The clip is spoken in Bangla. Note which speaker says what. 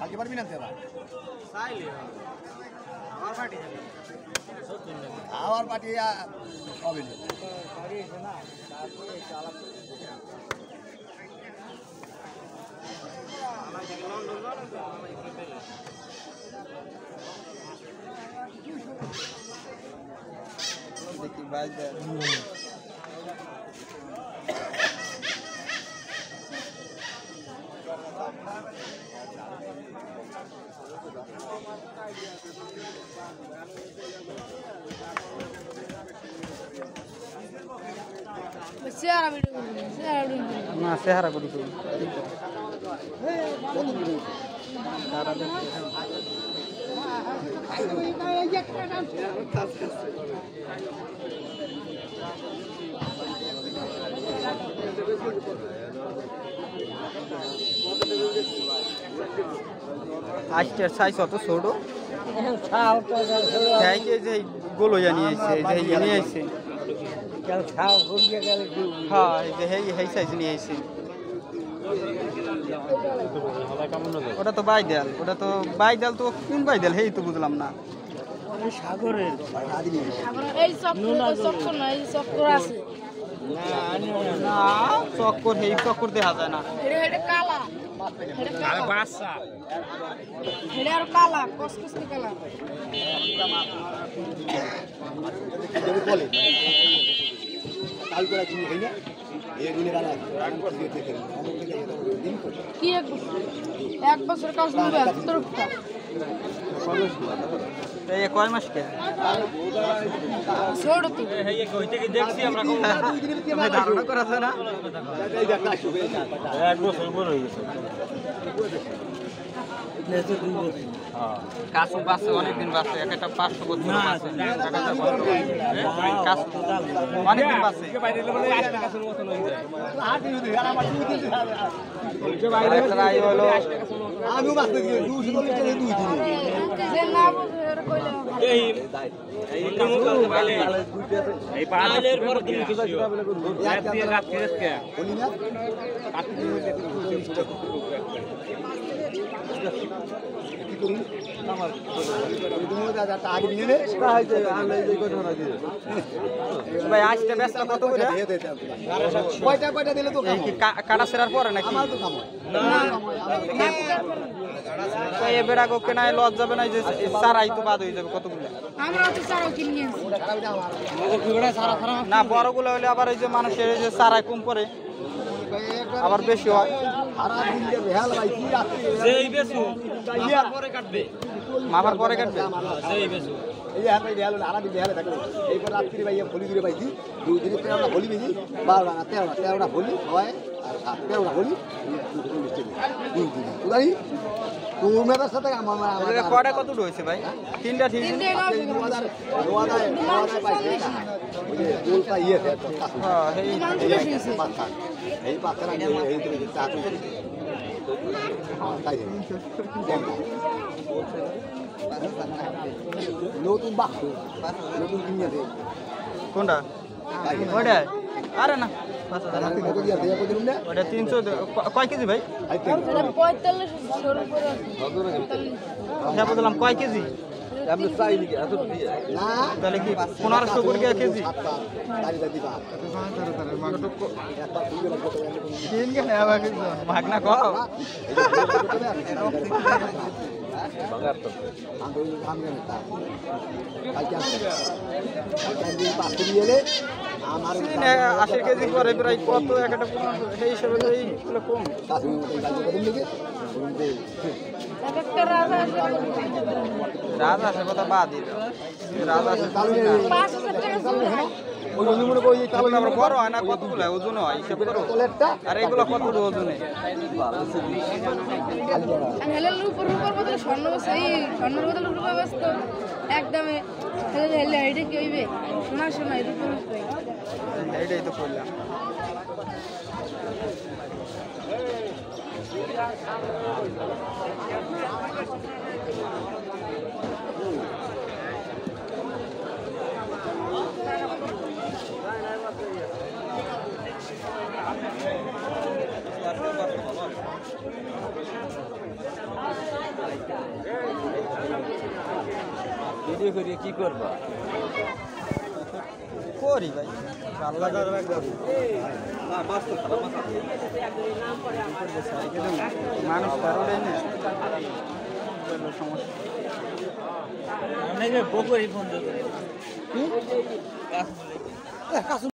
Speaker 1: কালকে পারবি না তেরা আমার পার্টি হবে না দেখি বাইক না চেহারা করি আজকের সাইজ অত ছোট যে গোল হইয়া নিয়ে আসছে নিয়ে আসছে হ্যাঁ এই সাইজ নিয়ে আসছে ওটা তো বাইদেল তো কোন বাইদেল হেই তো বুঝলাম না সাগরের
Speaker 2: এই চক্কর না এই চক্কর আছে
Speaker 1: না চক্কর হেই চক্কর দেখা যায় না
Speaker 2: এটা কালা এটা বাসা এটা আর কালা কসকস কালা
Speaker 1: বলে কাল করে কি হই না এই দিনে গানা রাগ করে দিতে করেন
Speaker 2: কি এক বছর কাজ নিবে তোরটা
Speaker 1: এই কয় মাস কে
Speaker 2: ছোট তো
Speaker 3: এই কইতে কি দেখছি আমরা
Speaker 1: তুমি ধারণা করাছ না এই দেখ না শুবে
Speaker 3: এক বছর পর হয়ে গেছে
Speaker 1: কাছু বাসে অনেকদিন বাসে একটা 500 বছর বাসে কাছু অনেকদিন বাসে আমিও বাসতে গিয়ে 200 লিটারে 2 দিন
Speaker 2: যে না বুঝে এটা কইলে
Speaker 3: এই পালের পর দিন কিছু রাত দিয়ে রাত কে
Speaker 1: বলি না কি করি আমার তুমি দাদা আগে নিয়ে নে ভাই আজকে ব্যস্ত কত করে কয়টা দিলে তো কাটা সেরার পরে নাকি আমার তো কাম না এই বেড়া গোকে নাই লজ যাবে না যে সারাই তো বাদ হয়ে যাবে কতগুলো
Speaker 2: আমরা তো সারাও কিনে
Speaker 1: না বড়গুলো হলে আবার ওই যে মানুষের যে সারাই কম পড়ে আবার বেশি হয় মাপার পরে কাটবে এই হাতে বেহাল হলে আড়া বেহালে থাকবে এইবার রাত্রি ভাইয়া ভলি দূরে পাইছি 2 দিনে 13টা ভলি বেজি 12টা 13টা ভলি হয় আর 13টা ভলি 2 দিনে উদাই তোমার সাথে আমার কয়টা কত হইছে ভাই তিনটা ঠিক আছে 2000 পাইছে গোলটা ইয়ে হ্যাঁ এই পাথর এই তুমি চাকু তাই নতুন বাক্স নতুন কিনে দে কোনটা ওটা আরে না 5000 ওটা 300 কয় কেজি ভাই
Speaker 2: 45 উপরে
Speaker 1: হ্যাঁ বললাম কয় কেজি
Speaker 3: আমরা চাই নাকি এত দিয়ে
Speaker 1: না তাহলে কি 1500 করে কেজি তিন কেন ভাগনা কর
Speaker 3: বাগার তো
Speaker 1: আমার 80 কেজি করে প্রায় কত একটা সেই হিসেবে এইগুলো কম রাজা আছে কথা বাদ দিল রাজা আছে
Speaker 2: 5000 টাকা চলে
Speaker 1: ওই জন্য মনে করি কালো আমরা বড় হয় না কতগুলো ওজন হয় হিসাব করো আর এগুলো কত ওজনে
Speaker 2: হেলে উপর বদলে স্বর্ণ সেই স্বর্ণের বদলে রূপা ব্যস্ত একদমে হেলে এটা কি হইবে সোনা এর উপর
Speaker 1: এইটাই তো করলাম
Speaker 3: ভিডিও করিয়ে কি করবা?
Speaker 4: করি ভাই ভালো লাগে মানুষ কারোটাই না সমস্যা
Speaker 3: পুকুরি ফোন